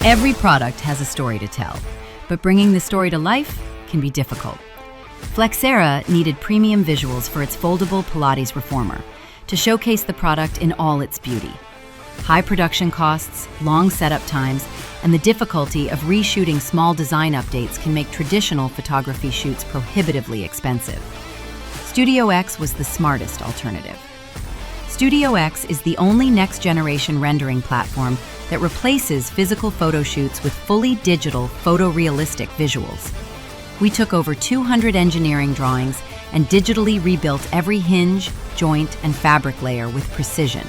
Every product has a story to tell, but bringing the story to life can be difficult. Flexera needed premium visuals for its foldable Pilates reformer to showcase the product in all its beauty. High production costs, long setup times, and the difficulty of reshooting small design updates can make traditional photography shoots prohibitively expensive. StudioX was the smartest alternative. StudioX is the only next-generation rendering platform that replaces physical photo shoots with fully digital, photorealistic visuals. We took over 200 engineering drawings and digitally rebuilt every hinge, joint, and fabric layer with precision.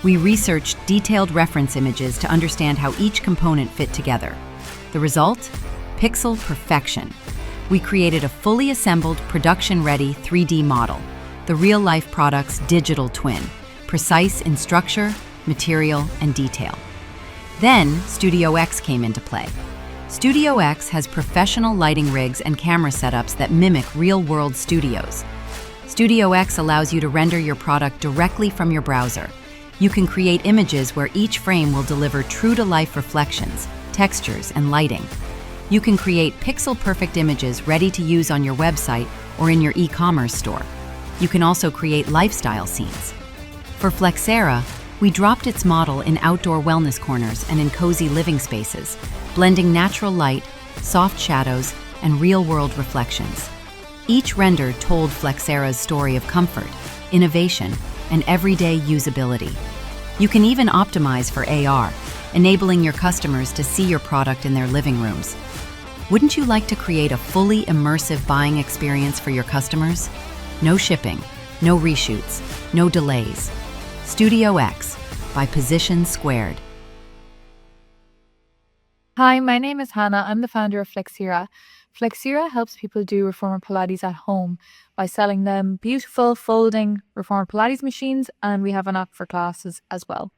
We researched detailed reference images to understand how each component fit together. The result? Pixel perfection. We created a fully assembled, production-ready 3D model, the real-life product's digital twin, precise in structure, material, and detail. Then, StudioX came into play. StudioX has professional lighting rigs and camera setups that mimic real-world studios. StudioX allows you to render your product directly from your browser. You can create images where each frame will deliver true-to-life reflections, textures, and lighting. You can create pixel-perfect images ready to use on your website or in your e-commerce store. You can also create lifestyle scenes. For Flexera, we dropped its model in outdoor wellness corners and in cozy living spaces, blending natural light, soft shadows, and real-world reflections. Each render told Flexera's story of comfort, innovation, and everyday usability. You can even optimize for AR, enabling your customers to see your product in their living rooms. Wouldn't you like to create a fully immersive buying experience for your customers? No shipping, no reshoots, no delays. StudioX by Position Squared. Hi, my name is Hannah. I'm the founder of Flexera. Flexera helps people do reformer Pilates at home by selling them beautiful folding reformer Pilates machines, and we have an app for classes as well.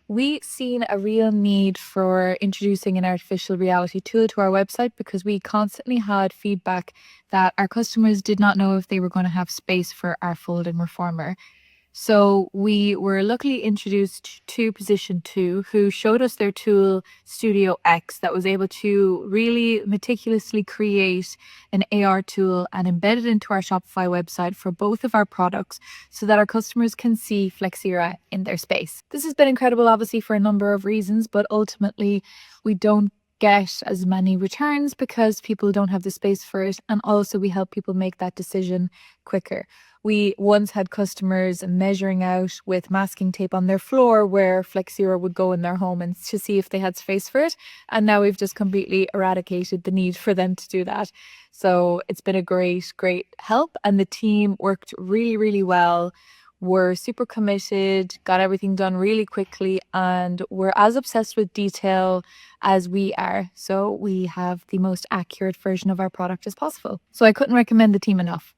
We've seen a real need for introducing an artificial reality tool to our website because we constantly had feedback that our customers did not know if they were going to have space for our folding reformer. So we were luckily introduced to Position 2, who showed us their tool, StudioX, that was able to really meticulously create an AR tool and embed it into our Shopify website for both of our products so that our customers can see Flexera in their space. This has been incredible, obviously, for a number of reasons, but ultimately we don't get as many returns because people don't have the space for it, and also we help people make that decision quicker. We once had customers measuring out with masking tape on their floor where Flexera would go in their home and to see if they had space for it, and now we've just completely eradicated the need for them to do that. So it's been a great help, and the team worked really well. We're super committed, got everything done really quickly, and we're as obsessed with detail as we are. So we have the most accurate version of our product as possible. So I couldn't recommend the team enough.